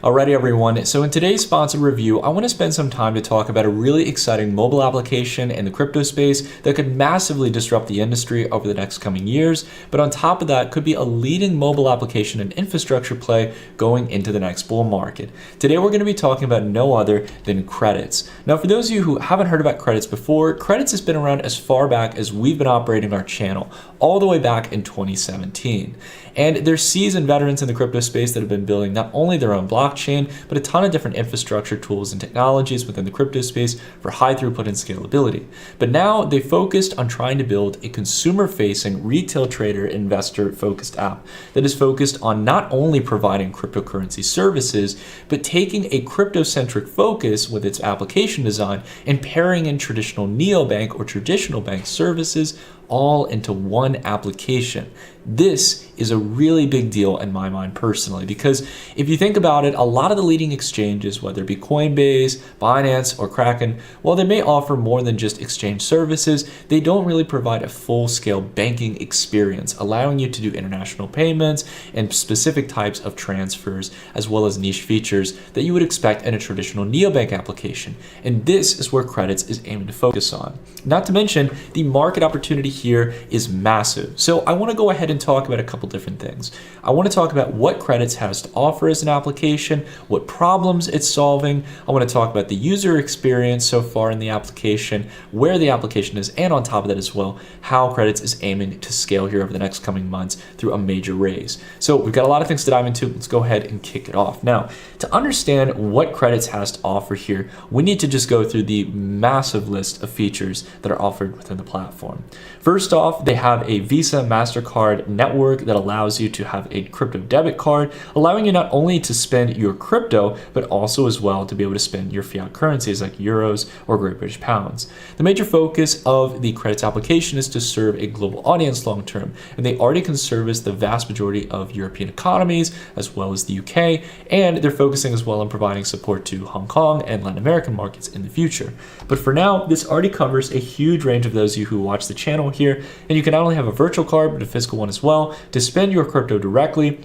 Alrighty everyone, so in today's sponsored review, I want to spend some time to talk about a really exciting mobile application in the crypto space that could massively disrupt the industry over the next coming years, but on top of that could be a leading mobile application and infrastructure play going into the next bull market. Today we're going to be talking about no other than credits. Now for those of you who haven't heard about credits before, credits has been around as far back as we've been operating our channel, all the way back in 2017. And there's seasoned veterans in the crypto space that have been building not only their own blockchain, but a ton of different infrastructure tools and technologies within the crypto space for high throughput and scalability. But now they focused on trying to build a consumer-facing retail trader investor-focused app that is focused on not only providing cryptocurrency services, but taking a crypto-centric focus with its application design and pairing in traditional neobank or traditional bank services all into one application. This is a really big deal in my mind personally, because if you think about it, a lot of the leading exchanges, whether it be Coinbase, Binance, or Kraken, while they may offer more than just exchange services, they don't really provide a full-scale banking experience, allowing you to do international payments and specific types of transfers, as well as niche features that you would expect in a traditional neobank application. And this is where credits is aiming to focus on. Not to mention, the market opportunity here is massive. So I want to go ahead and talk about a couple different things. I want to talk about what credits has to offer as an application, what problems it's solving. I want to talk about the user experience so far in the application, where the application is, and on top of that as well, how credits is aiming to scale here over the next coming months through a major raise. So we've got a lot of things to dive into. Let's go ahead and kick it off. Now, to understand what credits has to offer here, we need to just go through the massive list of features that are offered within the platform. First off, they have a Visa MasterCard network that allows you to have a crypto debit card, allowing you not only to spend your crypto, but also as well to be able to spend your fiat currencies like euros or Great British pounds. The major focus of the credits application is to serve a global audience long term, and they already can service the vast majority of European economies as well as the UK, and they're focusing as well on providing support to Hong Kong and Latin American markets in the future. But for now, this already covers a huge range of those of you who watch the channel here, and you can not only have a virtual card but a physical one as well to spend your crypto directly,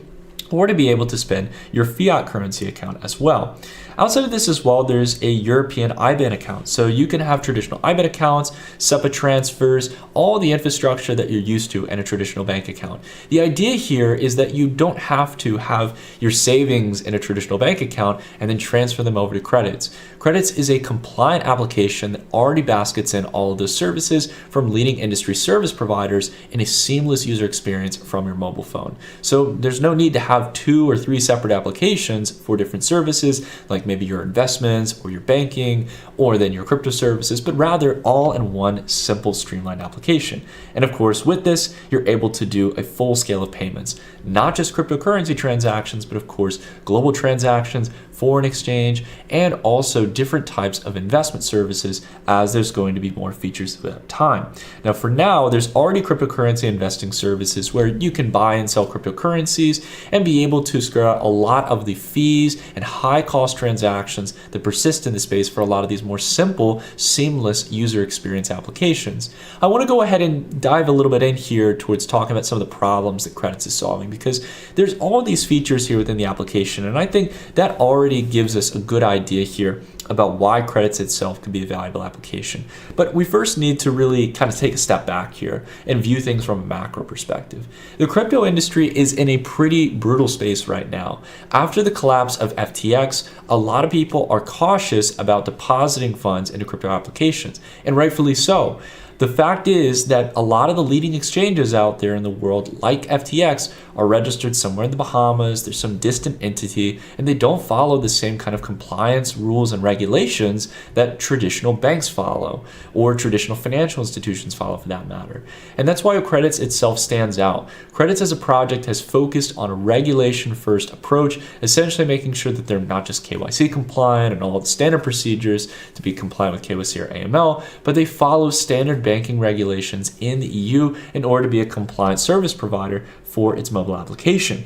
or to be able to spend your fiat currency account as well. Outside of this as well, there's a European IBAN account. So you can have traditional IBAN accounts, SEPA transfers, all the infrastructure that you're used to in a traditional bank account. The idea here is that you don't have to have your savings in a traditional bank account and then transfer them over to credits. Credits is a compliant application that already baskets in all of those services from leading industry service providers in a seamless user experience from your mobile phone. So there's no need to have 2 or 3 separate applications for different services, like maybe your investments or your banking or then your crypto services, but rather all in one simple streamlined application. And of course, with this, you're able to do a full scale of payments, not just cryptocurrency transactions, but of course, global transactions, foreign exchange, and also different types of investment services, as there's going to be more features with time. Now, for now, there's already cryptocurrency investing services where you can buy and sell cryptocurrencies and be able to scale out a lot of the fees and high cost transactions that persist in the space for a lot of these more simple, seamless user experience applications. I want to go ahead and dive a little bit in here towards talking about some of the problems that credits is solving, because there's all these features here within the application, and I think that already gives us a good idea here about why credits itself can be a valuable application. But we first need to really kind of take a step back here and view things from a macro perspective. The crypto industry is in a pretty brutal space right now. After the collapse of FTX, a lot of people are cautious about depositing funds into crypto applications, and rightfully so. The fact is that a lot of the leading exchanges out there in the world, like FTX, are registered somewhere in the Bahamas. There's some distant entity, and they don't follow the same kind of compliance rules and regulations that traditional banks follow, or traditional financial institutions follow for that matter. And that's why Credits itself stands out. Credits as a project has focused on a regulation-first approach, essentially making sure that they're not just KYC compliant and all the standard procedures to be compliant with KYC or AML, but they follow standard banking regulations in the EU in order to be a compliant service provider for its mobile application.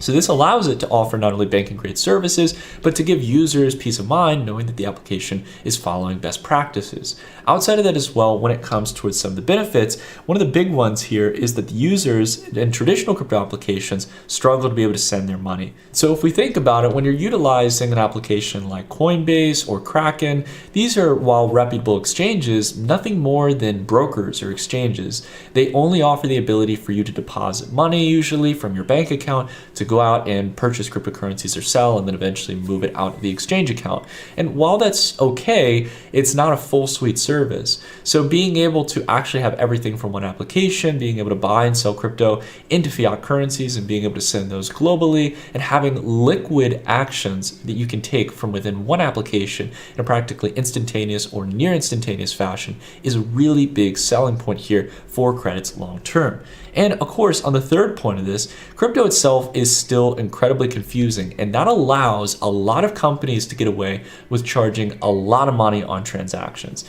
So this allows it to offer not only banking grade services, but to give users peace of mind knowing that the application is following best practices. Outside of that as well, when it comes towards some of the benefits, one of the big ones here is that the users in traditional crypto applications struggle to be able to send their money. So if we think about it, when you're utilizing an application like Coinbase or Kraken, these are, while reputable exchanges, nothing more than brokers or exchanges. They only offer the ability for you to deposit money, usually from your bank account, to go out and purchase cryptocurrencies or sell, and then eventually move it out of the exchange account. And while that's okay, it's not a full suite service. So being able to actually have everything from one application, being able to buy and sell crypto into fiat currencies and being able to send those globally, and having liquid actions that you can take from within one application in a practically instantaneous or near instantaneous fashion is a really big selling point here for credits long term. And of course, on the third point of this, crypto itself is still incredibly confusing, and that allows a lot of companies to get away with charging a lot of money on transactions.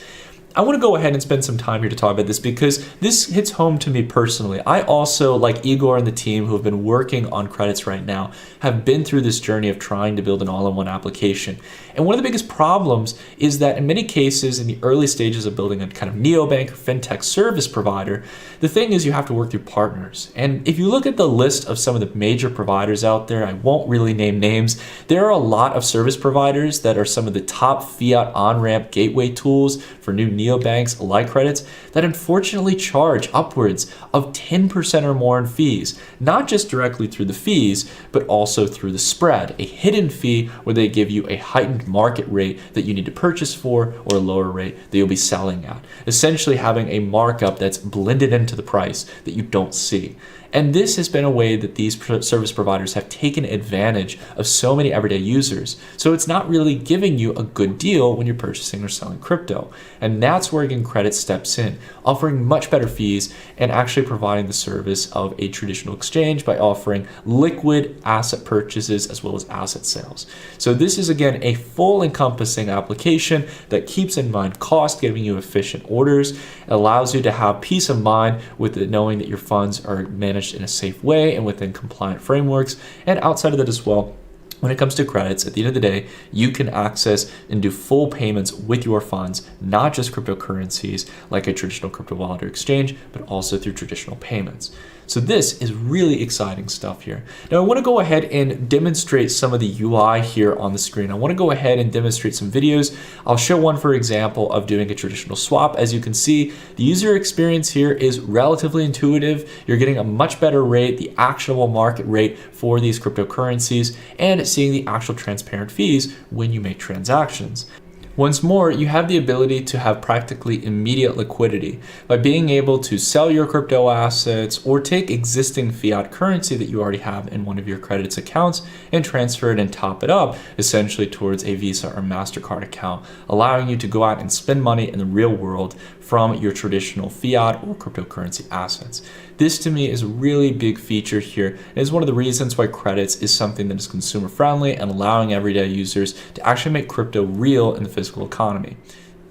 I want to go ahead and spend some time here to talk about this because this hits home to me personally. I also, like Igor and the team who have been working on credits right now, have been through this journey of trying to build an all-in-one application. And one of the biggest problems is that in many cases, in the early stages of building a kind of neobank or fintech service provider, the thing is you have to work through partners. And if you look at the list of some of the major providers out there, I won't really name names, there are a lot of service providers that are some of the top fiat on-ramp gateway tools for new neobanks like credits that unfortunately charge upwards of 10% or more in fees, not just directly through the fees, but also through the spread, a hidden fee where they give you a heightened market rate that you need to purchase for or a lower rate that you'll be selling at, essentially having a markup that's blended into the price that you don't see. And this has been a way that these service providers have taken advantage of so many everyday users. So it's not really giving you a good deal when you're purchasing or selling crypto. And that's where again credit steps in, offering much better fees and actually providing the service of a traditional exchange by offering liquid asset purchases as well as asset sales. So this is again a full encompassing application that keeps in mind cost, giving you efficient orders, allows you to have peace of mind with knowing that your funds are managed in a safe way and within compliant frameworks. And outside of that as well, when it comes to credits, at the end of the day, you can access and do full payments with your funds, not just cryptocurrencies like a traditional crypto wallet or exchange, but also through traditional payments. So this is really exciting stuff here. Now I want to go ahead and demonstrate some of the UI here on the screen. I want to go ahead and demonstrate some videos. I'll show one, for example, of doing a traditional swap. As you can see, the user experience here is relatively intuitive. You're getting a much better rate, the actionable market rate for these cryptocurrencies, and seeing the actual transparent fees when you make transactions. Once more, you have the ability to have practically immediate liquidity by being able to sell your crypto assets or take existing fiat currency that you already have in one of your credits accounts and transfer it and top it up essentially towards a Visa or MasterCard account, allowing you to go out and spend money in the real world from your traditional fiat or cryptocurrency assets. This to me is a really big feature here and is one of the reasons why credits is something that is consumer friendly and allowing everyday users to actually make crypto real in the physical economy.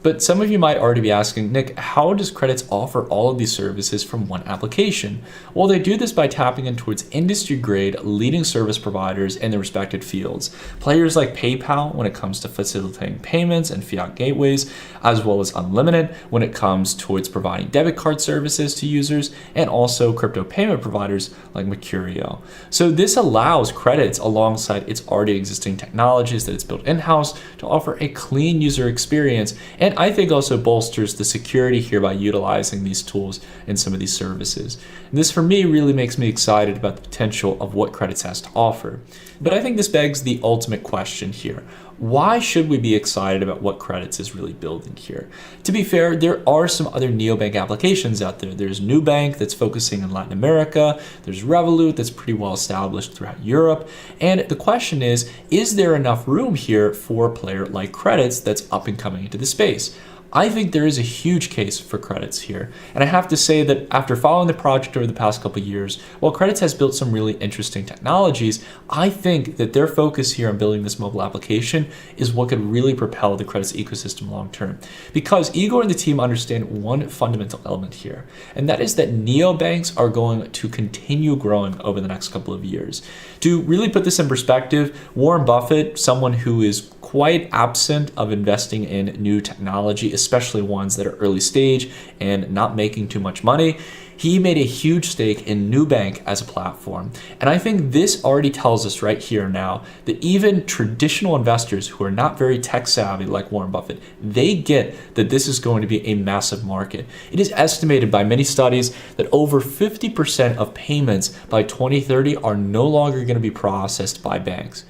But some of you might already be asking, Nick, how does credits offer all of these services from one application? Well, they do this by tapping in towards industry-grade leading service providers in their respected fields. Players like PayPal when it comes to facilitating payments and fiat gateways, as well as Unlimited when it comes towards providing debit card services to users, and also crypto payment providers like Mercurio. So this allows credits alongside its already existing technologies that it's built in-house to offer a clean user experience, and I think also bolsters the security here by utilizing these tools in some of these services. And this for me really makes me excited about the potential of what credits has to offer. But I think this begs the ultimate question here. Why should we be excited about what credits is really building here? To be fair, there are some other neobank applications out there. There's Nubank that's focusing in Latin America. There's Revolut that's pretty well established throughout Europe. And the question is there enough room here for a player like credits that's up and coming into the space? I think there is a huge case for credits here. And I have to say that after following the project over the past couple of years, while credits has built some really interesting technologies, I think that their focus here on building this mobile application is what could really propel the credits ecosystem long term. Because Igor and the team understand one fundamental element here, and that is that neobanks are going to continue growing over the next couple of years. To really put this in perspective, Warren Buffett, someone who is quite absent of investing in new technology, especially ones that are early stage and not making too much money, he made a huge stake in Nubank as a platform. And I think this already tells us right here now that even traditional investors who are not very tech savvy like Warren Buffett, they get that this is going to be a massive market. It is estimated by many studies that over 50% of payments by 2030 are no longer going to be processed by banks.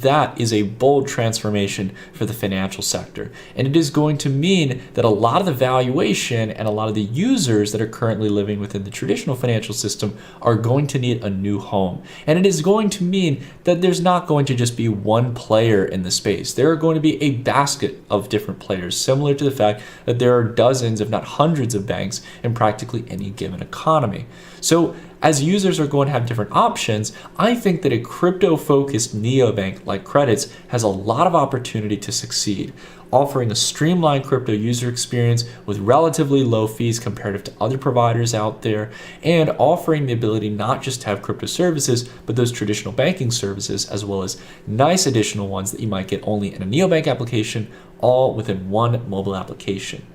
That is a bold transformation for the financial sector. And it is going to mean that a lot of the valuation and a lot of the users that are currently living within the traditional financial system are going to need a new home. And it is going to mean that there's not going to just be one player in the space. There are going to be a basket of different players, similar to the fact that there are dozens, if not hundreds of banks in practically any given economy. So as users are going to have different options, I think that a crypto-focused neobank like Credits has a lot of opportunity to succeed, offering a streamlined crypto user experience with relatively low fees comparative to other providers out there, and offering the ability not just to have crypto services, but those traditional banking services, as well as nice additional ones that you might get only in a neobank application, all within one mobile application.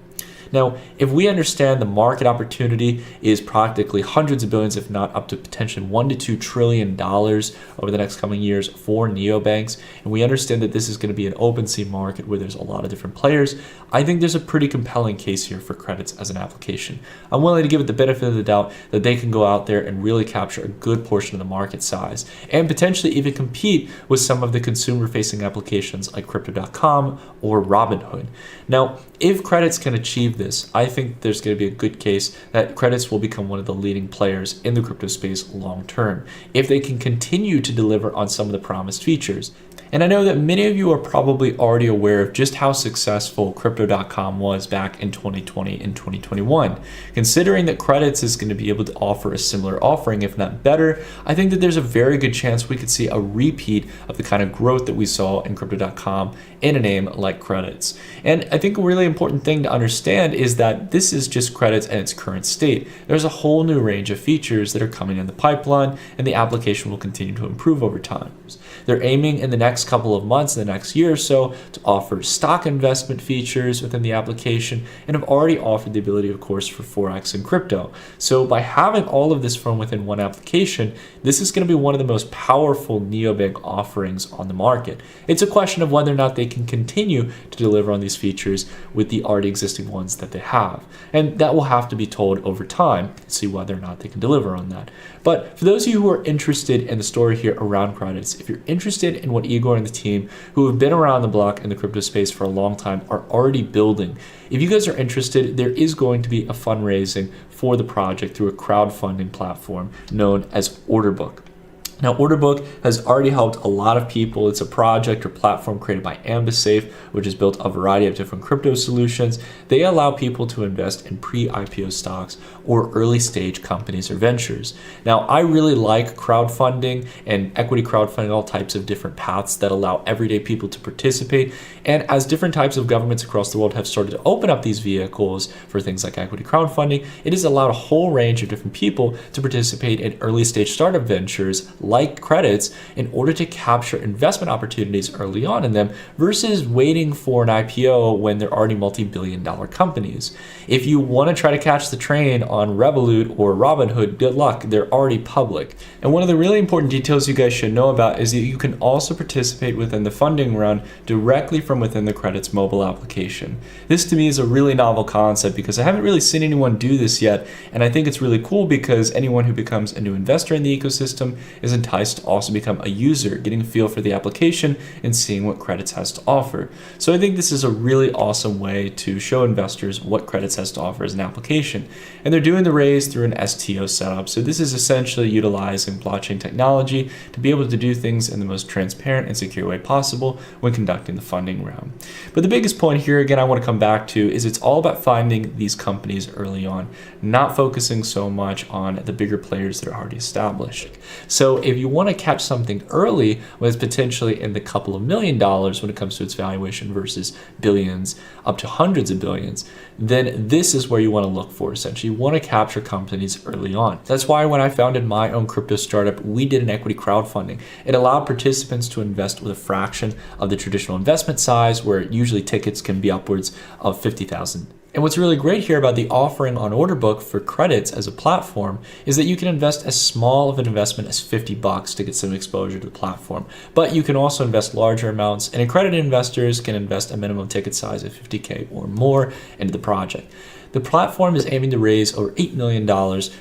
Now, if we understand the market opportunity is practically hundreds of billions, if not up to potentially $1 to $2 trillion over the next coming years for neobanks, and we understand that this is going to be an open sea market where there's a lot of different players, I think there's a pretty compelling case here for Credits as an application. I'm willing to give it the benefit of the doubt that they can go out there and really capture a good portion of the market size, and potentially even compete with some of the consumer-facing applications like Crypto.com or Robinhood. Now, if Credits can achieve this, I think there's going to be a good case that Credits will become one of the leading players in the crypto space long term, if they can continue to deliver on some of the promised features. And I know that many of you are probably already aware of just how successful Crypto.com was back in 2020 and 2021. Considering that Credits is going to be able to offer a similar offering, if not better, I think that there's a very good chance we could see a repeat of the kind of growth that we saw in Crypto.com in a name like Credits. And I think a really important thing to understand is that this is just Credits in its current state. There's a whole new range of features that are coming in the pipeline, and the application will continue to improve over time. They're aiming in the next couple of months, the next year or so, to offer stock investment features within the application, and have already offered the ability, of course, for Forex and crypto. So by having all of this from within one application, this is going to be one of the most powerful neobank offerings on the market. It's a question of whether or not they can continue to deliver on these features with the already existing ones that they have. And that will have to be told over time to see whether or not they can deliver on that. But for those of you who are interested in the story here around Credits, if you're interested in what Igor and the team, who have been around the block in the crypto space for a long time, are already building, if you guys are interested, there is going to be a fundraising for the project through a crowdfunding platform known as Orderbook. Now, Orderbook has already helped a lot of people. It's a project or platform created by AmbiSafe, which has built a variety of different crypto solutions. They allow people to invest in pre-IPO stocks or early stage companies or ventures. Now, I really like crowdfunding and equity crowdfunding, all types of different paths that allow everyday people to participate. And as different types of governments across the world have started to open up these vehicles for things like equity crowdfunding, it has allowed a whole range of different people to participate in early stage startup ventures like Credits in order to capture investment opportunities early on in them versus waiting for an IPO when they're already multi-billion-dollar companies. If you want to try to catch the train on Revolut or Robinhood, good luck, they're already public. And one of the really important details you guys should know about is that you can also participate within the funding round directly from within the Credits mobile application. This to me is a really novel concept because I haven't really seen anyone do this yet, and I think it's really cool because anyone who becomes a new investor in the ecosystem is enticed to also become a user, getting a feel for the application and seeing what Credits has to offer. So I think this is a really awesome way to show investors what Credits has to offer as an application. And they're doing the raise through an STO setup. So this is essentially utilizing blockchain technology to be able to do things in the most transparent and secure way possible when conducting the funding round. But the biggest point here, again, I want to come back to is it's all about finding these companies early on, not focusing so much on the bigger players that are already established. So if you want to catch something early when it's potentially in the couple of $1 million when it comes to its valuation versus billions up to hundreds of billions, then this is where you want to look for. Essentially, you want to capture companies early on. That's why when I founded my own crypto startup, we did an equity crowdfunding. It allowed participants to invest with a fraction of the traditional investment size, where usually tickets can be upwards of 50,000. And what's really great here about the offering on order book for Credits as a platform is that you can invest as small of an investment as $50 to get some exposure to the platform. But you can also invest larger amounts, and accredited investors can invest a minimum ticket size of $50K or more into the project. The platform is aiming to raise over $8 million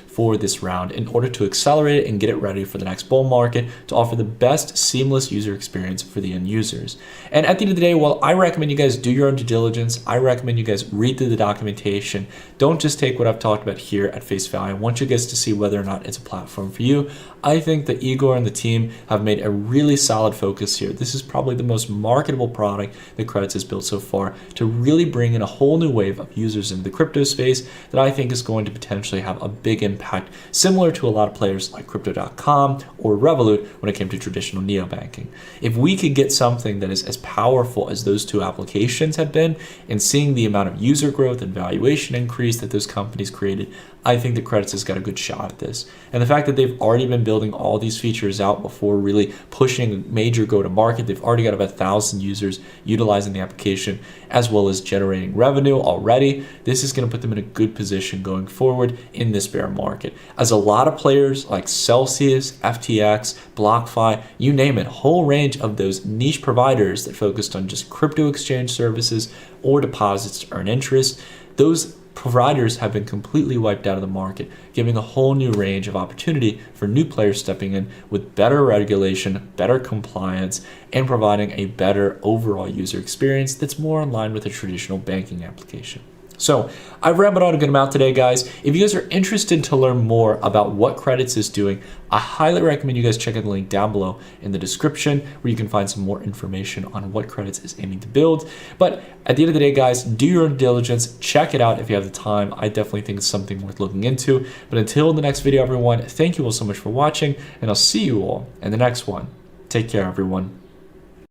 for this round in order to accelerate it and get it ready for the next bull market to offer the best seamless user experience for the end users. And at the end of the day, while I recommend you guys do your own due diligence, I recommend you guys read through the documentation. Don't just take what I've talked about here at face value. I want you guys to see whether or not it's a platform for you. I think that Igor and the team have made a really solid focus here. This is probably the most marketable product that Credits has built so far to really bring in a whole new wave of users into the crypto space that I think is going to potentially have a big impact, similar to a lot of players like Crypto.com or Revolut when it came to traditional neobanking. If we could get something that is as powerful as those two applications have been, and seeing the amount of user growth and valuation increase that those companies created, I think that Credits has got a good shot at this. And the fact that they've already been building all these features out before really pushing a major go-to-market, they've already got about 1,000 users utilizing the application, as well as generating revenue already. This is going to put them in a good position going forward in this bear market, as a lot of players like Celsius, FTX, BlockFi, you name it, a whole range of those niche providers that focused on just crypto exchange services or deposits to earn interest, those providers have been completely wiped out of the market, giving a whole new range of opportunity for new players stepping in with better regulation, better compliance, and providing a better overall user experience that's more in line with a traditional banking application. So I've rambled on a good amount today, guys. If you guys are interested to learn more about what Credits is doing, I highly recommend you guys check out the link down below in the description where you can find some more information on what Credits is aiming to build. But at the end of the day, guys, do your own diligence. Check it out if you have the time. I definitely think it's something worth looking into. But until the next video, everyone, thank you all so much for watching, and I'll see you all in the next one. Take care, everyone.